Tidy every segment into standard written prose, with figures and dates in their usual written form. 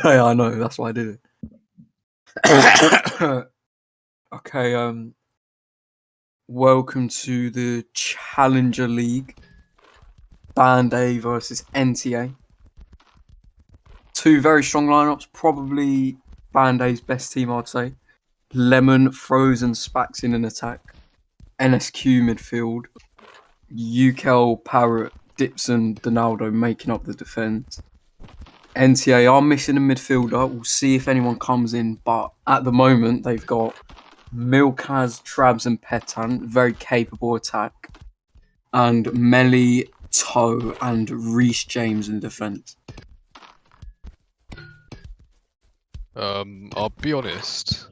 Yeah, I know. That's why I did it. Okay. Welcome to the Challenger League. BandA versus NTA. Two very strong lineups. Probably BandA's best team, I'd say. Lemon, Frozen, Spax in an attack. NSQ midfield. UKL, Parrot, Dipson, Donaldo making up the defence. NTA are missing a midfielder. We'll see if anyone comes in, but at the moment they've got Milkaz, Trabs, and Petan, very capable attack, and Melly, Toe, and Reece James in defence. I'll be honest.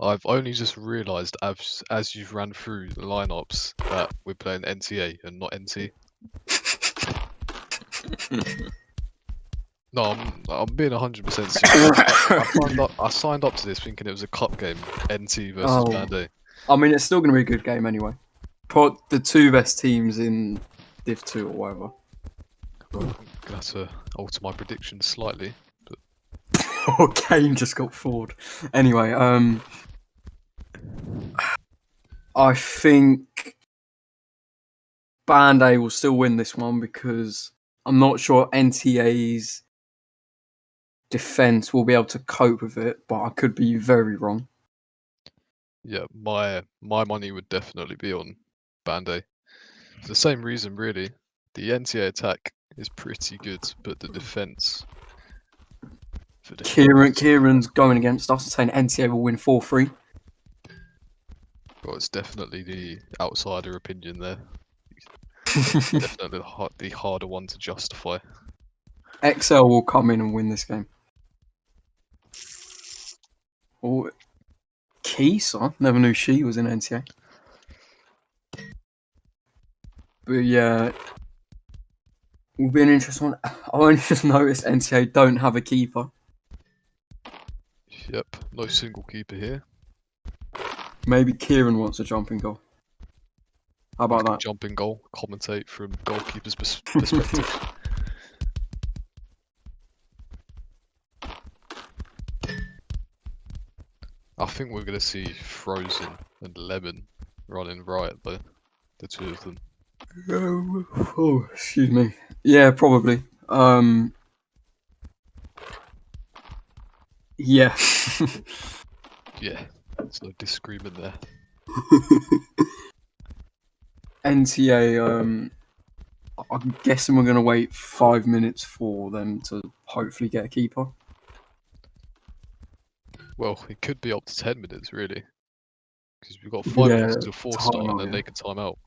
I've only just realised as you've ran through the lineups that we're playing NTA and not NT. No, I'm being 100% serious. I signed up to this thinking it was a cup game, NT versus BandA. I mean, it's still going to be a good game anyway. Put the two best teams in Div 2 or whatever. Well, I'm going to have to alter my prediction slightly. Oh, Kane just got forward. Anyway, I think BandA will still win this one because I'm not sure NTA's defense will be able to cope with it, but I could be very wrong. Yeah, my money would definitely be on BandA. For the same reason, really. The NTA attack is pretty good, but the defense. Kieran's going against us and saying NTA will win 4-3. Well, it's definitely the outsider opinion there. Definitely the harder one to justify. XL will come in and win this game. Oh, Keesa? Never knew she was in NTA. But yeah, will be an interesting one. I only just noticed NTA don't have a keeper. Yep, no single keeper here. Maybe Kieran wants a jumping goal. How about that? Jumping goal, commentate from goalkeeper's perspective. I think we're going to see Frozen and Lemon running riot though, the two of them. Oh, excuse me. Yeah, probably. Yeah. Yeah, there's no disagreement there. NTA, I'm guessing we're going to wait 5 minutes for them to hopefully get a keeper. Well, it could be up to 10 minutes, really. Because we've got 5 minutes to 4 start and then they can time out.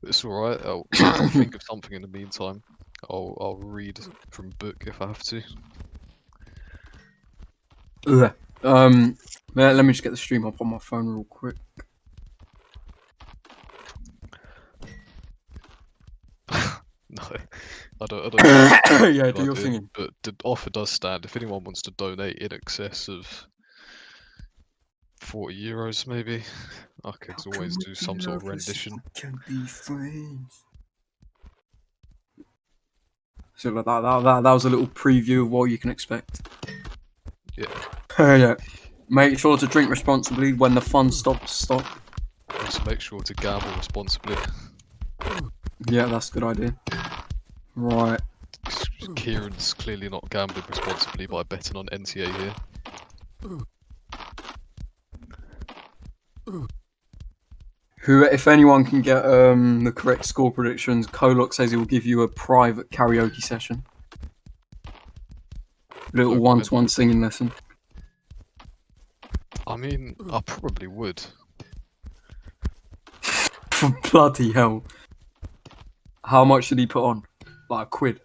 But it's alright, I'll think of something in the meantime. I'll read from book if I have to. Let me just get the stream up on my phone real quick. No, I don't. Yeah, do your thing. But the offer does stand. If anyone wants to donate in excess of €40, maybe, I could always do some sort of rendition. Can be friends. So like that was a little preview of what you can expect. Yeah. Yeah. Make sure to drink responsibly when the fun stops. Stop. Also make sure to gamble responsibly. Yeah, that's a good idea. Right. Kieran's clearly not gambling responsibly by betting on NTA here. If anyone can get the correct score predictions, Kolok says he will give you a private karaoke session. Little one-to-one singing lesson. I mean, I probably would. Bloody hell. How much did he put on? Like £1.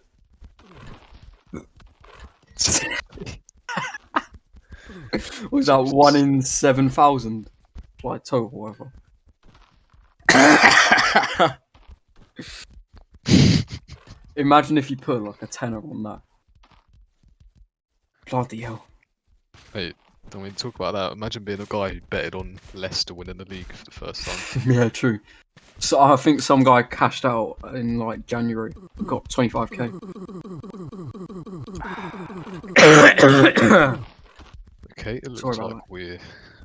Was that 1 in 7,000? Like total, whatever. Imagine if you put like a tenner on that. Bloody hell. Mate, I mean, talk about that. Imagine being a guy who betted on Leicester winning the league for the first time. Yeah, true. So I think some guy cashed out in like January, got 25k. Okay, it looks like we're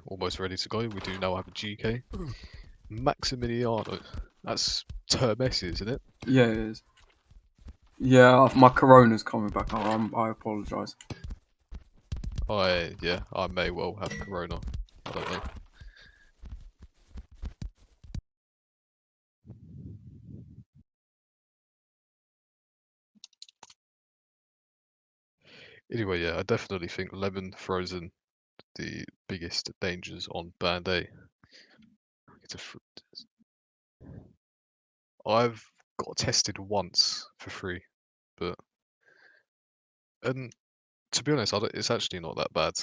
almost ready to go. We do now have a GK. Maximiliano. That's Messi, isn't it? Yeah, it is. Yeah, my corona's coming back. I apologise. I may well have corona. I don't know. Anyway, yeah, I definitely think lemon frozen the biggest dangers on BandA. It's a fruit. I've got tested once for free, but and to be honest, it's actually not that bad.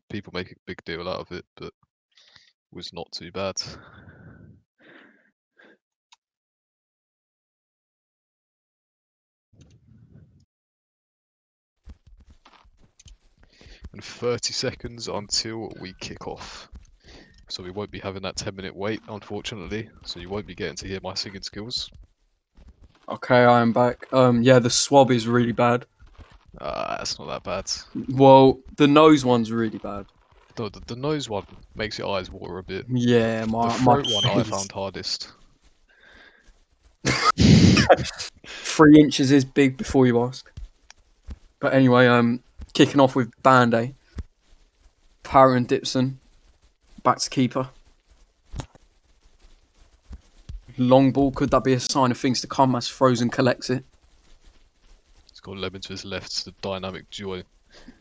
People make a big deal out of it, but it was not too bad. And 30 seconds until we kick off. So we won't be having that 10-minute wait, unfortunately. So you won't be getting to hear my singing skills. Okay, I am back. Yeah, the swab is really bad. That's not that bad. Well, the nose one's really bad. The nose one makes your eyes water a bit. Yeah, The my throat one I face. found hardest. 3 inches is big before you ask. But anyway, kicking off with BandA. Power and Dipson. Back to keeper. Long ball, could that be a sign of things to come as Frozen collects it? He's got lemon to his left, the dynamic duo.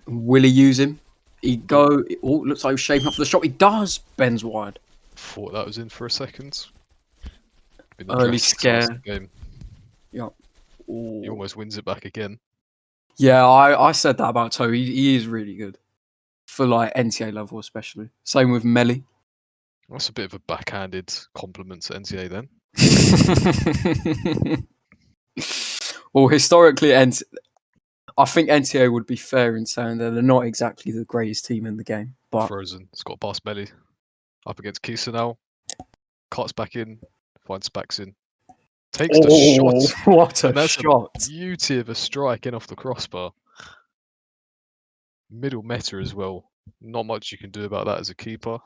Will he use him? He go. Oh, looks like he's shaping up for the shot. He does. Bends wide. Thought that was in for a second. Been the Early drastic start scare. of the game. Yep. He almost wins it back again. Yeah, I said that about Toe. He is really good. For like NTA level especially. Same with Melly. That's a bit of a backhanded compliment to NCA then. Well, historically, I think NTA would be fair in saying that they're not exactly the greatest team in the game. But Frozen. It's got past Melly. Up against Kisa now. Cuts back in. Finds Spax in. Takes the shot. What a and that's shot. A beauty of a strike in off the crossbar. Middle meta as well. Not much you can do about that as a keeper.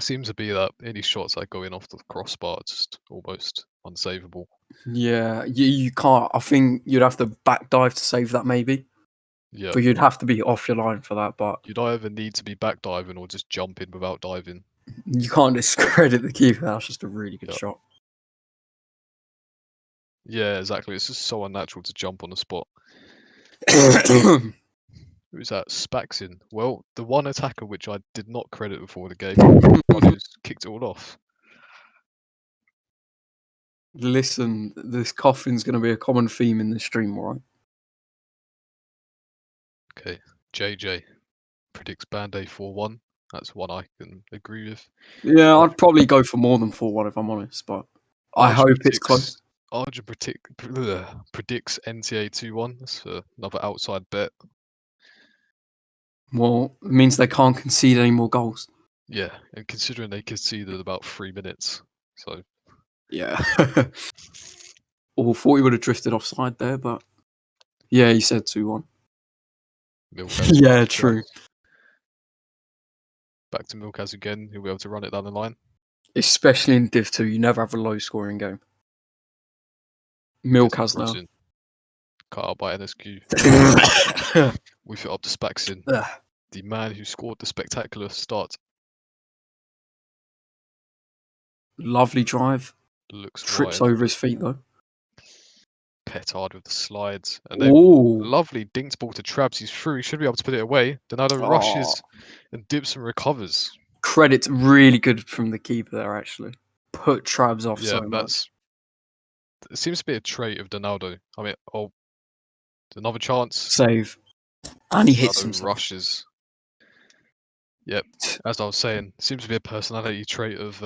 Seems to be that any shots that go in off the crossbar are just almost unsavable. Yeah, you can't. I think you'd have to back dive to save that maybe. Yeah. But you'd have to be off your line for that. But you'd either need to be back diving or just jump in without diving. You can't discredit the keeper. That's just a really good shot. Yeah, exactly. It's just so unnatural to jump on the spot. Who's that? Spaxin. Well, the one attacker which I did not credit before the game, one who's kicked it all off. Listen, this coughing's going to be a common theme in this stream, all right? Okay, JJ predicts BandA 4-1. That's one I can agree with. Yeah, I'd probably go for more than 4-1 if I'm honest, but I hope it's close. Arjun predicts NTA 2-1. That's another outside bet. Well, it means they can't concede any more goals. Yeah, and considering they conceded about 3 minutes, so... Yeah. Or thought he would have drifted offside there, but... Yeah, he said 2-1. Yeah, true. Back to Milkaz again, he'll be able to run it down the line. Especially in Div 2, you never have a low-scoring game. Milkaz now. Cut out by NSQ. Whiff it up to Spaxin. The man who scored the spectacular start. Lovely drive. Looks Trips wide. over his feet though. Petard with the slides. And then lovely dinked ball to Trabs. He's through. He should be able to put it away. Donato rushes and dips and recovers. Credit's really good from the keeper there, actually. Put Trabs off so much. It seems to be a trait of Donaldo. I mean, another chance. Save. And he hits himself. Rushes. Yep, as I was saying, seems to be a personality trait of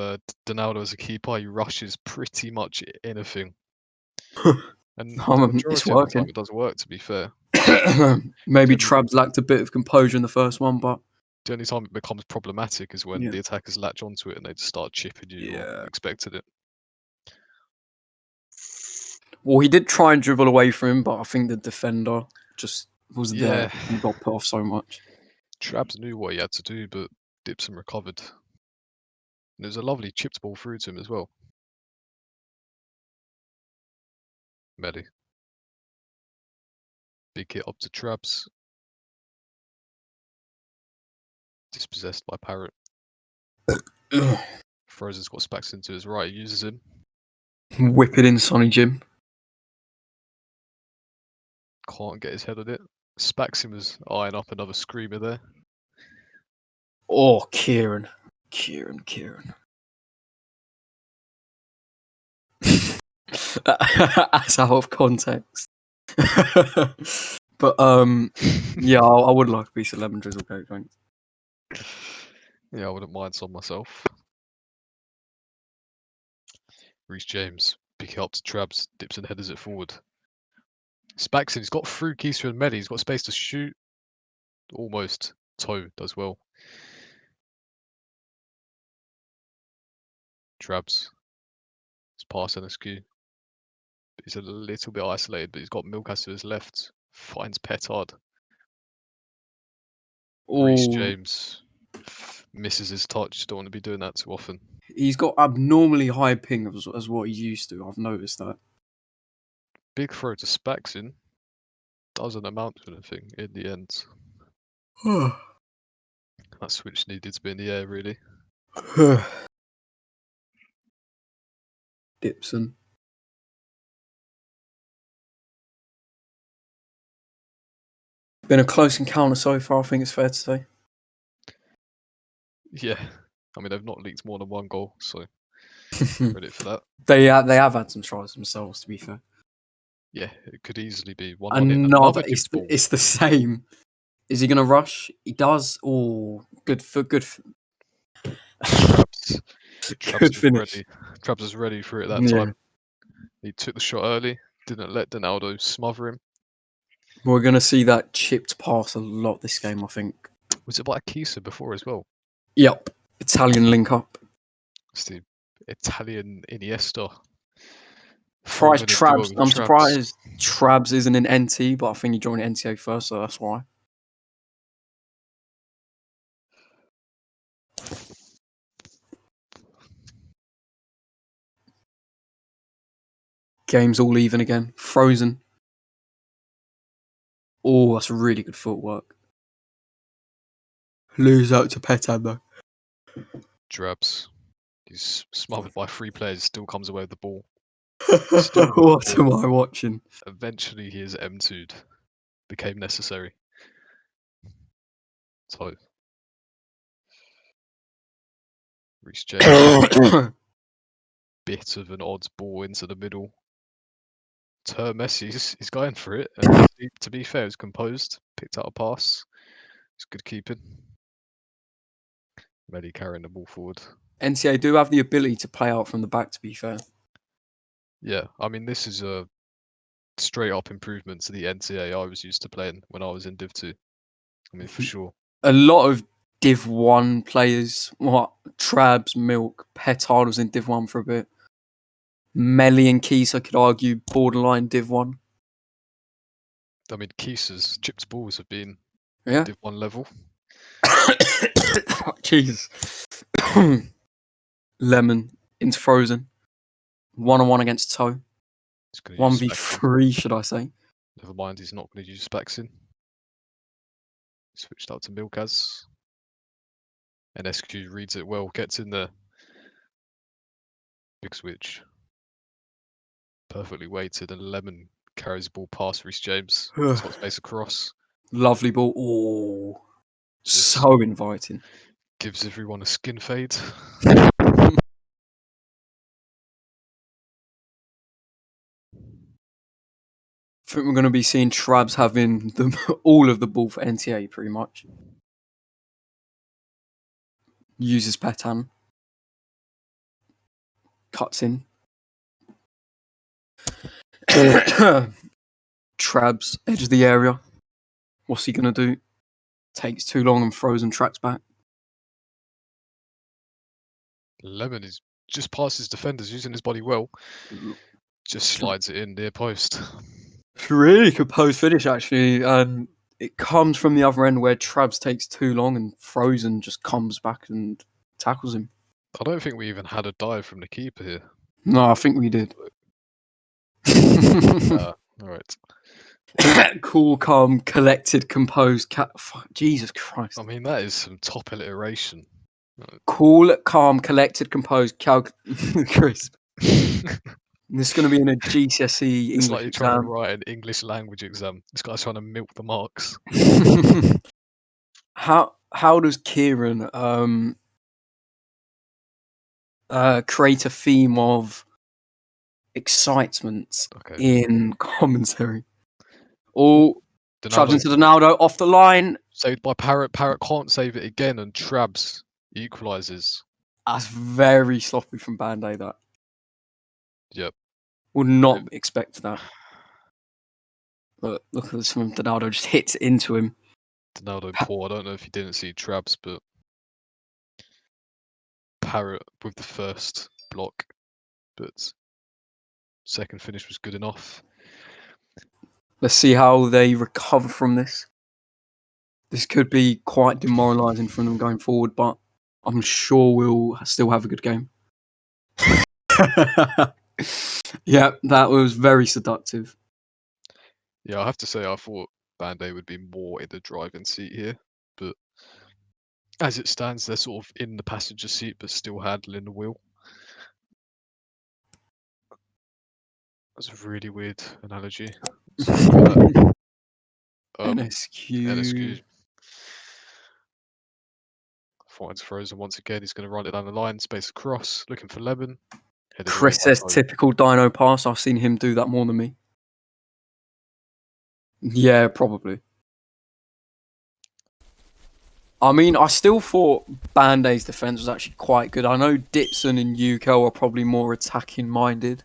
Donaldo as a keeper. He rushes pretty much anything. And the majority of the time it does work, to be fair. Maybe Trabs lacked a bit of composure in the first one, but... The only time it becomes problematic is when the attackers latch onto it and they just start chipping you or expected it. Well, he did try and dribble away from him, but I think the defender just was Yeah. there and got put off so much. Trabs knew what he had to do, but Dipson recovered. And it was a lovely chipped ball through to him as well. Melly. Big hit up to Trabs. Dispossessed by Parrot. Frozen's got Spaxton to his right, he uses him. Whip it in, Sonny Jim. Can't get his head on it. Spaxton was eyeing up another screamer there. Oh, Kieran. That's out of context. But yeah, I would like a piece of lemon drizzle cake, thanks. Yeah, I wouldn't mind some myself. Reece James, big help to Trabs, Dipson headers it forward. Spaxton, he's got through Keeser and Melly, he's got space to shoot. Almost. Toe does well. Trabs. It's past NSQ. He's a little bit isolated, but he's got Milkas to his left. Finds Petard. Reece Oh, James misses his touch. Don't want to be doing that too often. he's got abnormally high ping as what he's used to. I've noticed that. Big throw to Spaxton. Doesn't amount to anything in the end. That switch needed to be in the air, really. Dipson. Been a close encounter so far, I think it's fair to say. Yeah. I mean, they've not leaked more than one goal, so credit for that. They have had some tries themselves, to be fair. Yeah, it could easily be 1-1 in another ball. It's the same. Is he going to rush? He does. Oh, good for. Trabs Good finish. Trabs was ready for it that time. He took the shot early, didn't let Donaldo smother him. We're going to see that chipped pass a lot this game, I think. Was it by Kisa before as well? Yep. Italian link up. It's the Italian Iniesta. I'm surprised Trabs isn't in NT, but I think he joined NTA first, so that's why. Game's all even again. Frozen. Oh, that's really good footwork. Lose out to Petan though. Trabs. He's smothered by 3 players, still comes away with the ball. What am I watching? Eventually he is M2'd. Became necessary. So Reece James. Bit of an odd ball into the middle. Messi's he's going for it. And to be fair, he's composed. Picked out a pass. It's good keeping. Melly carrying the ball forward. NCA do have the ability to play out from the back, to be fair. Yeah, I mean, this is a straight up improvement to the NCA I was used to playing when I was in Div 2. I mean, for sure. A lot of Div 1 players, Trabs, Milk, Petard was in Div 1 for a bit. Melly and Keys, I could argue, borderline Div 1. I mean, Keese's chipped balls have been Yeah. Div 1 level. Jesus. Lemon into Frozen. 1-on-1 against Toe. 1v3, should I say. Never mind, he's not going to use Spaxton. Switched out to Milkaz. NSQ reads it well, gets in there. Big switch. Perfectly weighted, and Lemon carries the ball past Reece James. He's got space across. Lovely ball. Oh, so inviting. Gives everyone a skin fade. I think we're going to be seeing Trabs having all of the ball for NTA, pretty much. Uses Petan. Cuts in. Trabs, edge of the area. What's he going to do? Takes too long and Frozen tracks back. Lemon is just past his defenders, using his body well. Just slides it in near post. Really composed finish, actually, and it comes from the other end where Trabs takes too long and Frozen just comes back and tackles him. I don't think we even had a dive from the keeper here. No, I think we did. All right. Cool, calm, collected, composed. Jesus Christ. I mean, that is some top alliteration. Cool, calm, collected, composed, crisp. This is going to be in a GCSE It's English like you're trying to exam. write an English language exam. This guy's trying to milk the marks. How does Kieran create a theme of excitement in commentary? All Trabs into Donaldo off the line. Saved by Parrot. Parrot can't save it again, and Trabs equalises. That's very sloppy from BandA, that. Yep. Would not expect that. Look at this from Donaldo, just hits into him. Donaldo poor. I don't know if you didn't see Trabs, but Parrot with the first block, but second finish was good enough. Let's see how they recover from this. This could be quite demoralising for them going forward, but I'm sure we'll still have a good game. Yeah, that was very seductive. Yeah, I have to say, I thought BandA would be more in the driving seat here, but as it stands, they're sort of in the passenger seat, but still handling the wheel. That's a really weird analogy. NSQ. Finds Frozen once again. He's going to run it down the line, space across, looking for Lemon. Chris says typical Dino pass. I've seen him do that more than me. Yeah, probably. I mean, I still thought BandA's defense was actually quite good. I know Ditson and UCL are probably more attacking minded.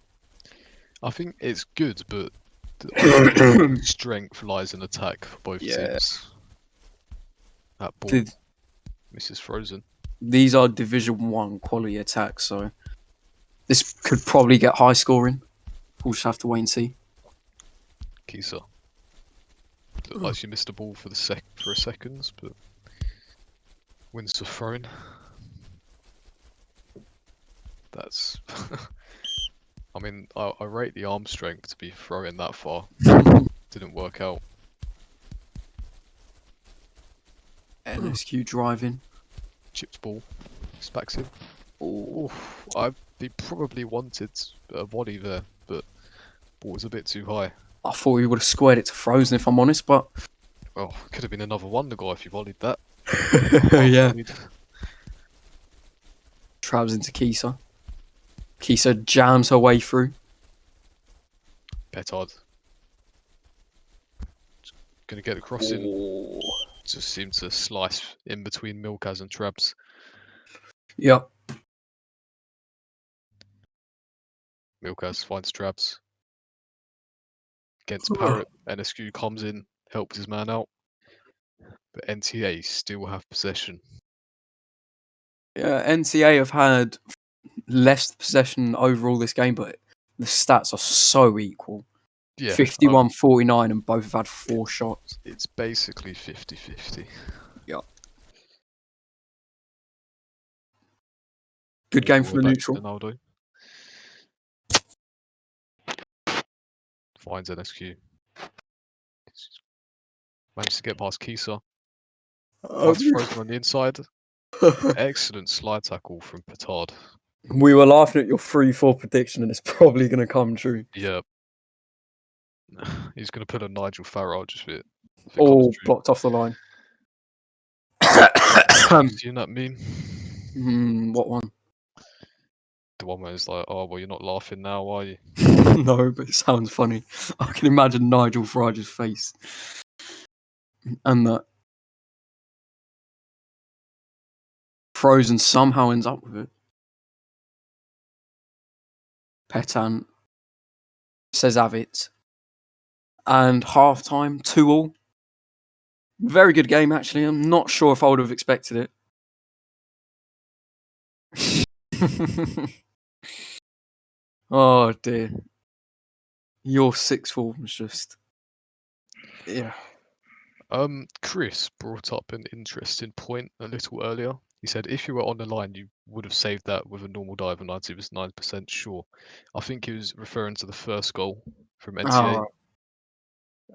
I think it's good, but the strength lies in attack for both teams. That ball misses Frozen. These are Division 1 quality attacks, so this could probably get high scoring. We'll just have to wait and see. Kisa. Looked like she missed the ball for a second, but wins the throw-in. That's... I mean, I rate the arm strength to be throwing that far. Didn't work out. NSQ driving. Chips ball. Smacks in. Oh, I probably wanted a volley there, but ball was a bit too high. I thought we would have squared it to Frozen, if I'm honest, but... Well, could have been another Wonder Guy if you volleyed that. Yeah. Trabs into Kisa. Kisa jams her way through. Petard. Gonna get a cross in. Just seems to slice in between Milkaz and Trabs. Yep. Milkaz finds Trabs. Against Parrot, NSQ comes in, helps his man out. But NTA still have possession. Yeah, NTA have had less possession overall this game, but the stats are so equal. Yeah, 51-49 and both have had 4 shots. It's basically 50-50. Yeah. Good game for the neutral. Ronaldo. Finds NSQ. Managed to get past Kisa. Finds Frozen on the inside. Excellent slide tackle from Petard. We were laughing at your 3-4 prediction, and it's probably going to come true. Yeah. He's going to put a Nigel Farrell just it. Oh, blocked off the line. Seen that meme? What one? The one where it's like, oh, well, you're not laughing now, are you? No, but it sounds funny. I can imagine Nigel Farage's face. And that. Frozen somehow ends up with it. Petan says have it. And half-time, 2-2. Very good game, actually. I'm not sure if I would have expected it. Oh, dear. Your sixth form was just, yeah. Chris brought up an interesting point a little earlier. He said if you were on the line, you would have saved that with a normal dive, and I'd say it was 9% sure. I think he was referring to the first goal from NCA.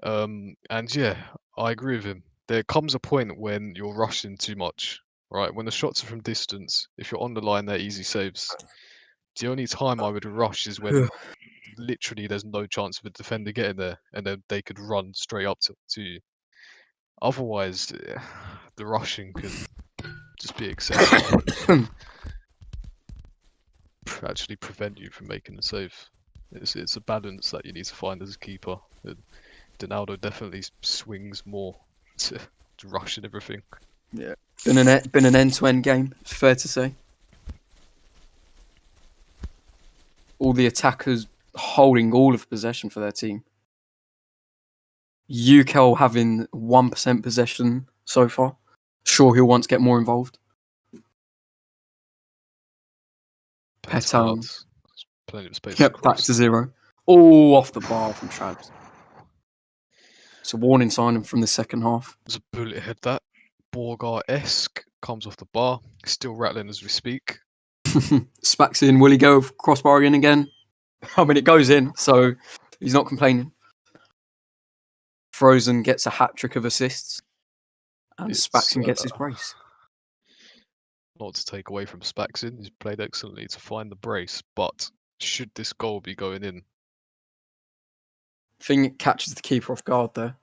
And yeah, I agree with him. There comes a point when you're rushing too much, right? When the shots are from distance, if you're on the line, they're easy saves. The only time I would rush is when literally there's no chance of a defender getting there, and then they could run straight up to you. Otherwise, the rushing can just be excessive and actually prevent you from making a save. It's a balance that you need to find as a keeper. Donaldo definitely swings more to rush and everything. Yeah, been an end-to-end game. It's fair to say. All the attackers holding all of possession for their team. UCL having 1% possession so far. Sure, he'll want to get more involved. Petan. Plenty of space. Yep, back to 0. All off the bar from Trabs. It's a warning sign from the second half. It's a bullet head that. Borgar-esque comes off the bar. Still rattling as we speak. Spacks in. Will he go crossbar in again? I mean, it goes in, so he's not complaining. Frozen gets a hat-trick of assists. And Spaxin gets his brace. Not to take away from Spaxin, he's played excellently to find the brace, but should this goal be going in? I think it catches the keeper off guard there.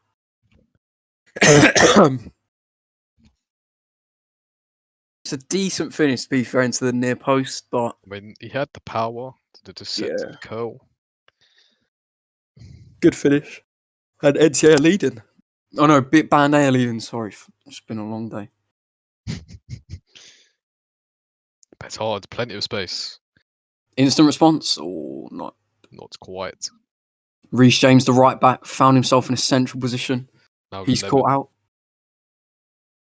It's a decent finish, to be fair, into the near post, but... I mean, he had the power, the deceptive curl. Good finish. And NCA leading. Oh no, BandA leading, sorry. It's been a long day. It's hard, plenty of space. Instant response or not? Not quite. Reece James, the right back, found himself in a central position. Now he's caught out.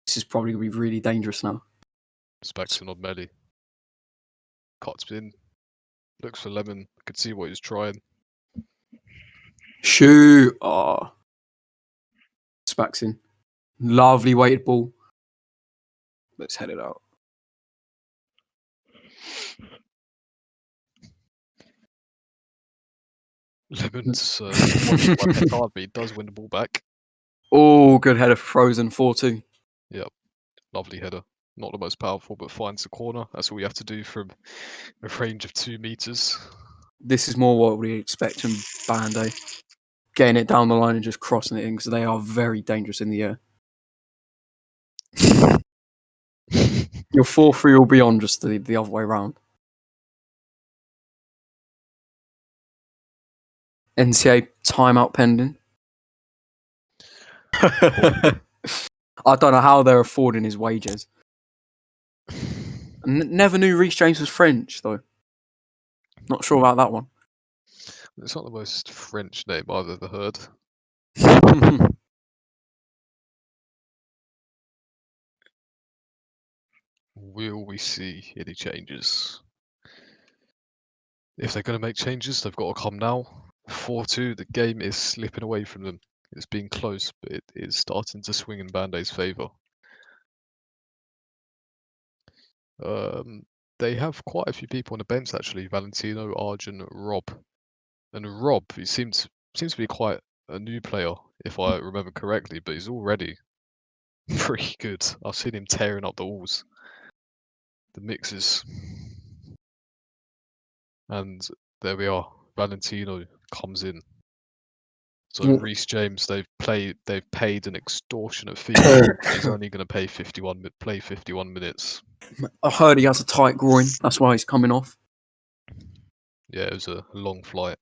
This is probably going to be really dangerous now. Spaxin on Melly. Cuts in. Looks for Lemon. Could see what he's trying. Shoot. Oh. Spaxin. Lovely weighted ball. Let's head it out. Lemon's watched by Petard, but he does win the ball back. Oh, good header for Frozen. 4-2. Yep. Lovely header. Not the most powerful, but finds the corner. That's all you have to do from a range of 2 meters. This is more what we expect from BandA. Getting it down the line and just crossing it in, because they are very dangerous in the air. Your 4-3 will be on just the other way around. NCA timeout pending. I don't know how they're affording his wages. Never knew Reece James was French, though. Not sure about that one. It's not the most French name I've ever heard. Will we see any changes? If they're going to make changes, they've got to come now. 4-2, the game is slipping away from them. It's been close, but it is starting to swing in BandA's favour. They have quite a few people on the bench actually. Valentino, Arjun, Rob. And Rob, he seems to be quite a new player, if I remember correctly, but he's already pretty good. I've seen him tearing up the walls. The mixes. And there we are. Valentino comes in. So Reece James, they've paid an extortionate fee. He's only going to play 51 minutes. I heard he has a tight groin. That's why he's coming off. Yeah, it was a long flight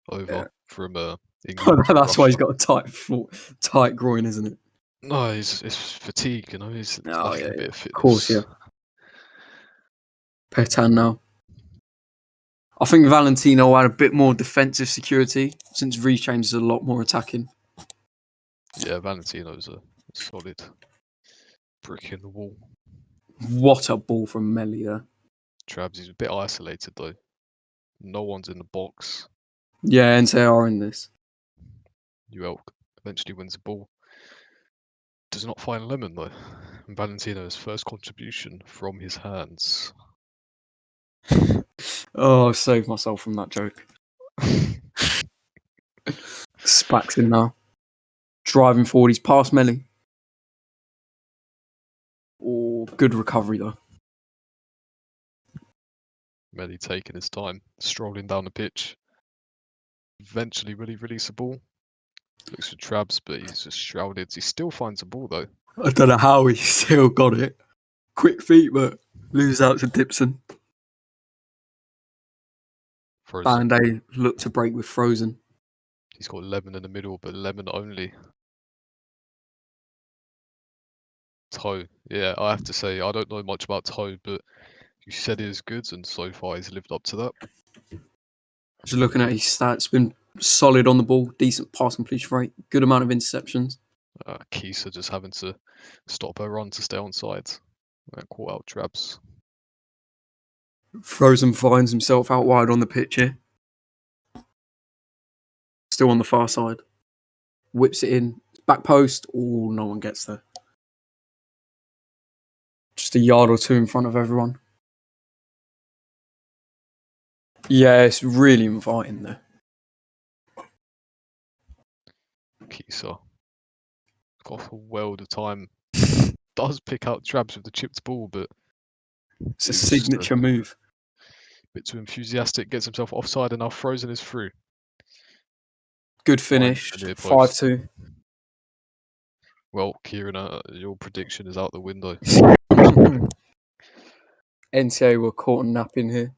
over from England. That's why he's got a tight groin, isn't it? No, it's fatigue. You know, he's lacking a bit of fitness. Of course, yeah. Petan now. I think Valentino had a bit more defensive security since Reece James is a lot more attacking. Yeah, Valentino's a solid brick in the wall. What a ball from Melly there. Trabs, he's a bit isolated though. No one's in the box. Yeah, NCA are in this. Elk eventually wins the ball. Does not find Lemon though. And Valentino's first contribution from his hands. Oh, I saved myself from that joke. Spax in now. Driving forward, he's past Melly. Oh, good recovery though. Melly taking his time, strolling down the pitch. Eventually really release the ball. Looks for Trabs, but he's just shrouded. He still finds the ball though. I don't know how he still got it. Quick feet, but lose out to Dipson. Frozen. BandA look to break with Frozen. He's got Lemon in the middle, but Lemon only. Toe. Yeah, I have to say, I don't know much about Toe, but you said he was good, and so far he's lived up to that. Just looking at his stats, been solid on the ball, decent pass completion rate, good amount of interceptions. Kisa just having to stop her run to stay on side. Caught out Trabs. Frozen finds himself out wide on the pitch here. Still on the far side. Whips it in. Back post. Oh, no one gets there. Just a yard or two in front of everyone. Yeah, it's really inviting there. Kisa got a world of time. Does pick out Trabs with the chipped ball, but It's a signature move. Bit too enthusiastic, gets himself offside, and now Frozen is through. Good finish. 5-2. Well, Kieran, your prediction is out the window. NCA were caught napping here.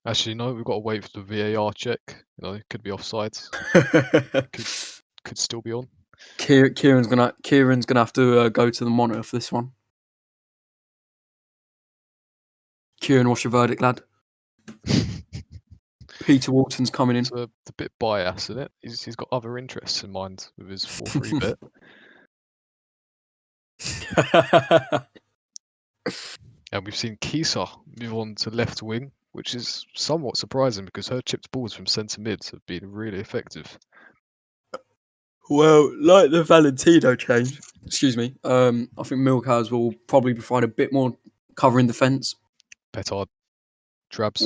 Actually, no, we've got to wait for the VAR check. You know, it could be offsides. could still be on. Kieran's gonna have to go to the monitor for this one. Kieran, what's your verdict, lad? Peter Walton's coming in. It's a bit biased, isn't it? He's got other interests in mind with his 4-3 bet. And we've seen Kisa move on to left wing, which is somewhat surprising because her chipped balls from centre mids have been really effective. Well, like the Valentino change, excuse me, I think Milkhouse will probably provide a bit more cover in defence. Petard, Trabs,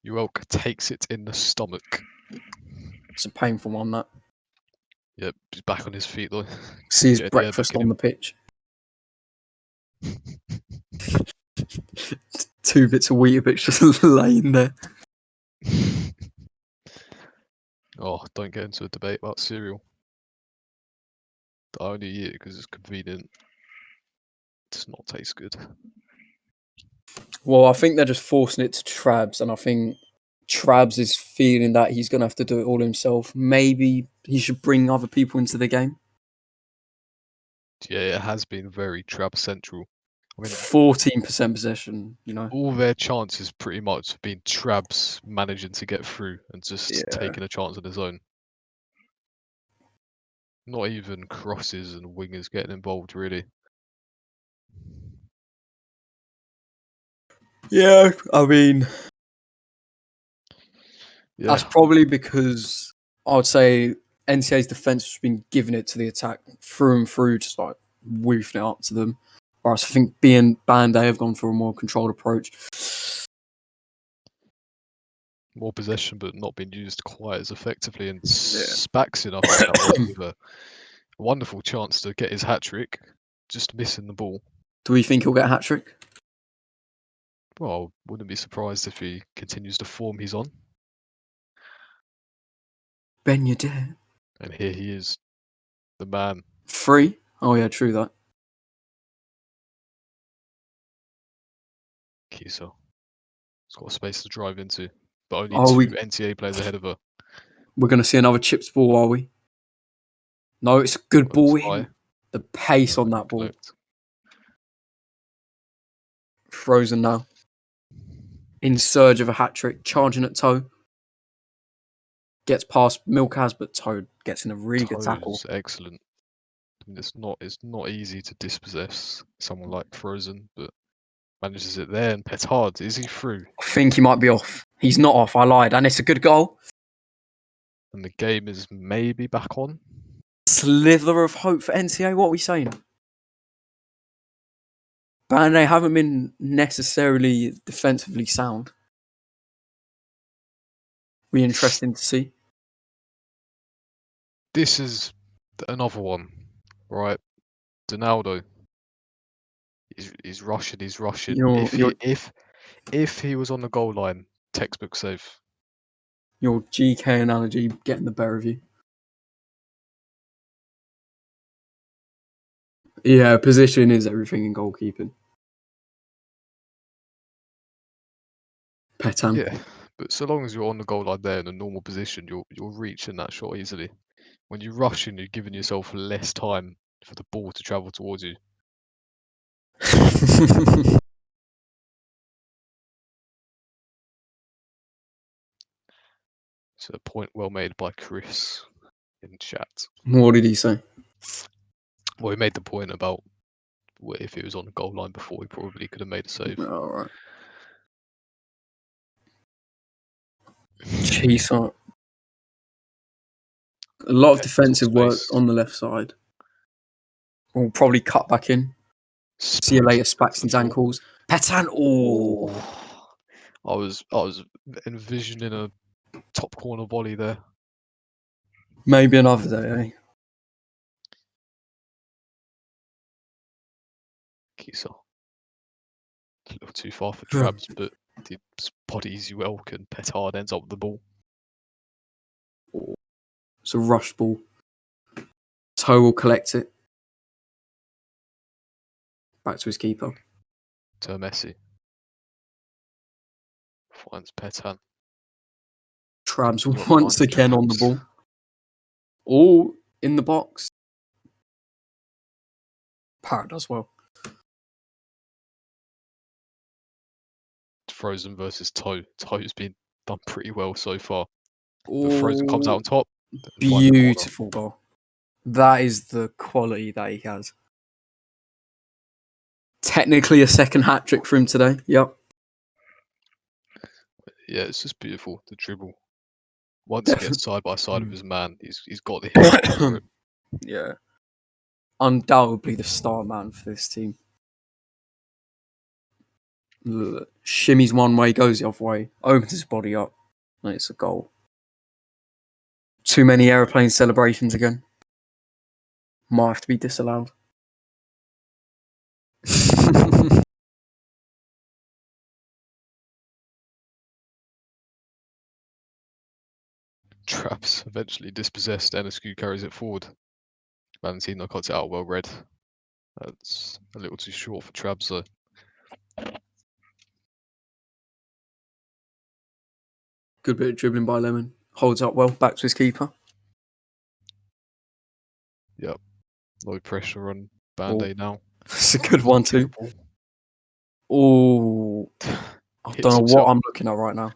Uelk takes it in the stomach. It's a painful one, that. Yep, he's back on his feet though. See his breakfast on the pitch. 2 bits of Weetabix just laying there. Oh, don't get into a debate about cereal. I only eat it because it's convenient. It does not taste good. Well, I think they're just forcing it to Trabs, and I think Trabs is feeling that he's going to have to do it all himself. Maybe he should bring other people into the game. Yeah, it has been very Trab central. I mean, 14% possession, you know. all their chances pretty much have been Trabs managing to get through and just taking a chance on his own. Not even crosses and wingers getting involved, really. Yeah, I mean, that's probably because I would say NCA's defence has been giving it to the attack through and through, just like woofing it up to them. Whereas I think BandA have gone for a more controlled approach. More possession, but not being used quite as effectively. And Spaxin, I think that was with a wonderful chance to get his hat-trick, just missing the ball. Do we think he'll get a hat-trick? Well, wouldn't be surprised if he continues the form he's on. Ben, you dare. And here he is, the man. 3? Oh yeah, true that. Kisa. He's got a space to drive into, but only 2 NTA players ahead of her. We're going to see another chips ball, are we? No, it's a good ball in. The pace on that ball. Frozen now. In surge of a hat-trick, charging at Toe. Gets past Milkaz, but Toe gets in a really good tackle. Excellent. I mean, it's not easy to dispossess someone like Frozen, but manages it there. And Petard, is he through? I think he might be off. He's not off, I lied, and it's a good goal. And the game is maybe back on. Slither of hope for NCA, what are we saying? BandA haven't been necessarily defensively sound. Be interesting to see. This is another one, right? Donaldo. He's rushing. If he was on the goal line, textbook save. Your GK analogy getting the better of you. Yeah, position is everything in goalkeeping. Petan. Yeah, but so long as you're on the goal line there in a normal position, you're reaching that shot easily. When you're rushing, you're giving yourself less time for the ball to travel towards you. So a point well made by Chris in chat. What did he say? Well, he made the point about if he was on the goal line before, he probably could have made a save. All right. Jeez, a lot of defensive work on the left side. We'll probably cut back in. See you later, Spaxton's ankles. Petan. Oh, I was envisioning a top corner volley there. Maybe another day, eh? Kisa. A little too far for Trabs, but the body easy well, and Petard ends up with the ball. It's a rush ball. Toe will collect it. Back to his keeper. To Messi. Finds Petan. Trabs once again on the ball. All in the box. Parrot does well. Frozen versus Toe. Toe's been done pretty well so far. But Frozen comes out on top. Beautiful goal. That is the quality that he has. Technically a second hat trick for him today. Yep. Yeah, it's just beautiful, the dribble. Once he gets side by side with his man, he's got the hit for it. Yeah. Undoubtedly the star man for this team. Shimmies one way, goes the other way, opens his body up, and it's a goal. Too many aeroplane celebrations again. Might have to be disallowed. Traps eventually dispossessed. NSQ carries it forward. Valentino cuts it out well read. That's a little too short for Trabs though. Good bit of dribbling by Lemon. Holds up well, back to his keeper. Yep. Low pressure on BandA now. It's a good one too. Oh, I don't know what I'm looking at right now.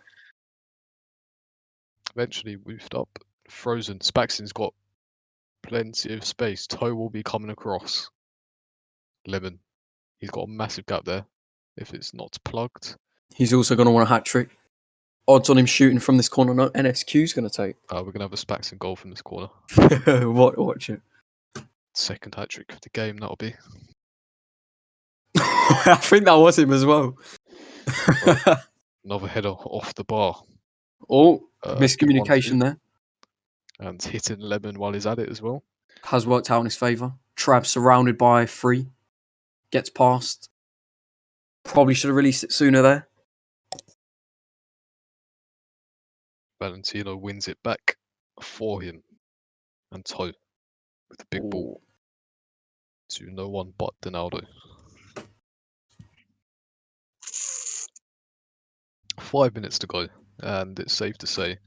Eventually woofed up. Frozen. Spaxton's got plenty of space. Toe will be coming across. Lemon. He's got a massive gap there. If it's not plugged. He's also going to want a hat trick. Odds on him shooting from this corner. No, NSQ's going to take. We're going to have a Spaxton goal from this corner. Watch it. Second hat trick of the game, that'll be. I think that was him as well. Another header off the bar. Oh, miscommunication there. And hitting Lemon while he's at it as well. Has worked out in his favour. Trav surrounded by 3. Gets past. Probably should have released it sooner there. Valentino wins it back for him. And Toe with a big ball to no one but Donaldo. 5 minutes to go, and it's safe to say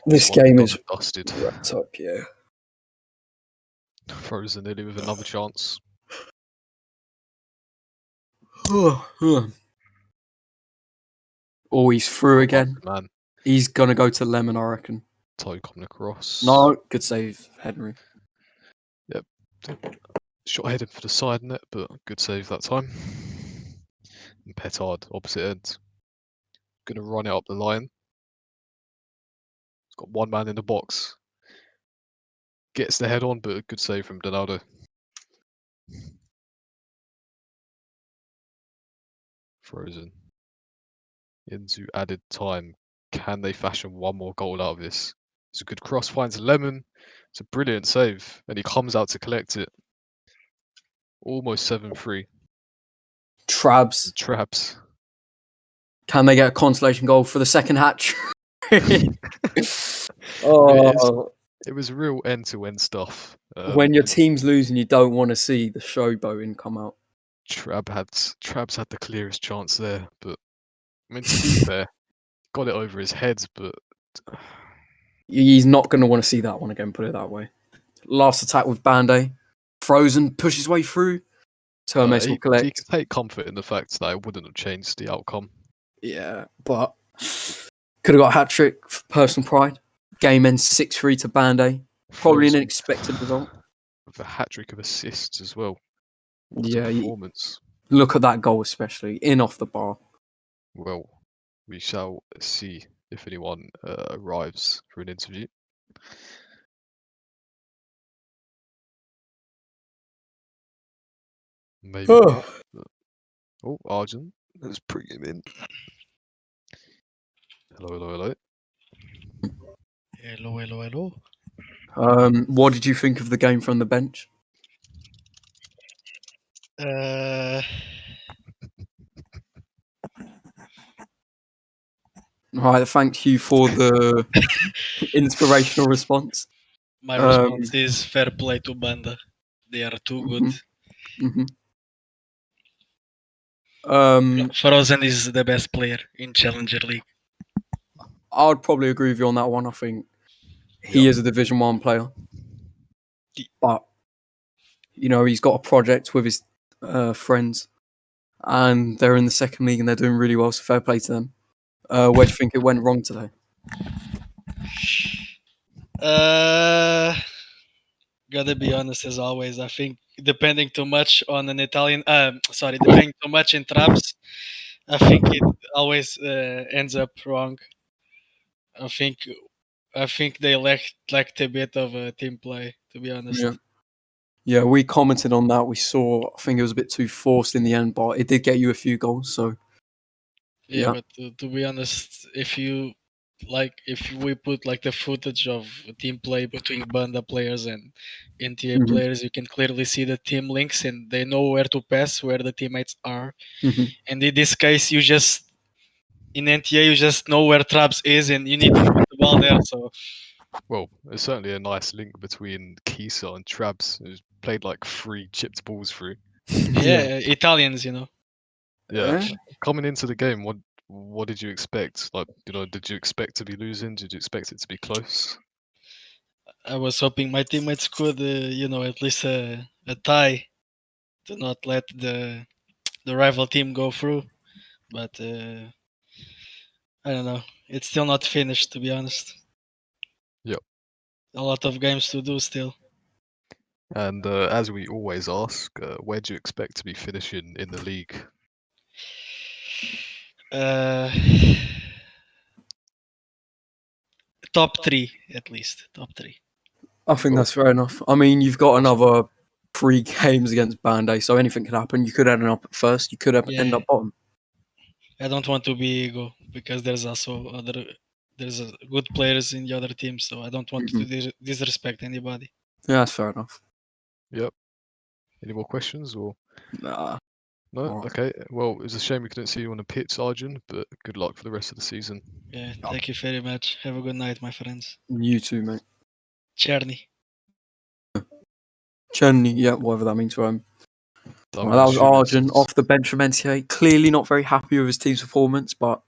this game is dusted. Wrapped up, yeah. Frozen nearly with another chance. Oh, he's through again. Man. He's going to go to Lemon, I reckon. Toe coming across. No, good save, Henry. Yep. Shot headed for the side net, but good save that time. And Petard, opposite end. Going to run it up the line. He's got one man in the box. Gets the head on, but a good save from Donaldo. Frozen. Into added time. Can they fashion one more goal out of this? It's a good cross, finds Lemon. It's a brilliant save, and he comes out to collect it. Almost 7-3. Trabs. Traps. Can they get a consolation goal for the second hatch? Oh. It was real end-to-end stuff. When your team's losing, you don't want to see the showboating come out. Trabs had the clearest chance there, but I mean, to be fair, got it over his head, but he's not going to want to see that one again, put it that way. Last attack with BandA. Frozen pushes his way through. Termes will collect. He can take comfort in the fact that it wouldn't have changed the outcome. Yeah, but could have got a hat-trick for personal pride. Game ends 6-3 to BandA. Probably an unexpected result. With a hat-trick of assists as well. What a performance. Look at that goal especially, in off the bar. Well, we shall see if anyone arrives for an interview. Maybe not. Oh, Arjun, let's bring him in. Hello. Hello. What did you think of the game from the bench? Right, thank you for the inspirational response. My response is fair play to BandA. They are too good. Frozen is the best player in Challenger League. I would probably agree with you on that one. I think he is a Division 1 player. But, he's got a project with his friends. And they're in the second league and they're doing really well, so fair play to them. Where do you think it went wrong today? Gotta be honest as always. I think depending too much on an Italian, depending too much in traps, I think it always ends up wrong. I think they lacked a bit of a team play, to be honest. Yeah, we commented on that. We saw, I think it was a bit too forced in the end, but it did get you a few goals. So yeah. But to be honest, if we put like the footage of team play between BandA players and NTA players, you can clearly see the team links and they know where to pass, where the teammates are. And in this case, in NTA you just know where Traps is and you need to put the ball there. So, well, there's certainly a nice link between Kisa and Trabs, who's played like 3 chipped balls through. Yeah, Italians, Yeah, coming into the game, what did you expect? Like, did you expect to be losing? Did you expect it to be close? I was hoping my teammates could, at least a tie to not let the rival team go through. But I don't know. It's still not finished, to be honest. Yep. A lot of games to do still. And as we always ask, where do you expect to be finishing in the league? Top 3, at least. Top 3. I think that's fair enough. I mean, you've got another 3 games against BandA, so anything could happen. You could end up at first. You could end up bottom. I don't want to be ego because there's also good players in the other team, so I don't want to disrespect anybody. Yeah, that's fair enough. Yep. Any more questions or? Nah. No? Right. Okay. Well, it was a shame we couldn't see you on the pitch, Arjun, but good luck for the rest of the season. Yeah, thank you very much. Have a good night, my friends. You too, mate. Cherny, yeah, whatever that means for him. That was Arjun off the bench from NTA. Clearly not very happy with his team's performance, but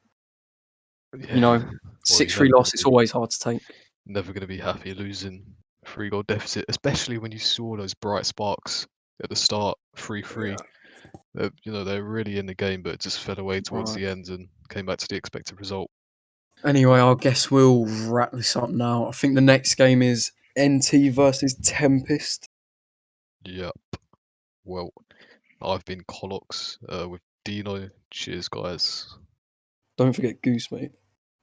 6-3 loss, it's always hard to take. Never going to be happy losing 3-goal deficit, especially when you saw those bright sparks at the start, 3-3. They're really in the game, but it just fell away towards the end and came back to the expected result. Anyway, I guess we'll wrap this up now. I think the next game is NT versus Tempest. Yep. Well, I've been Colox with Dino. Cheers, guys. Don't forget Goose, mate.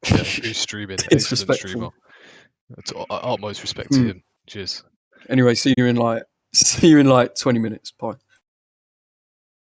Yeah, Goose streaming. Excellent streamer. Utmost respect to him. Cheers. Anyway, see you in like 20 minutes. Bye.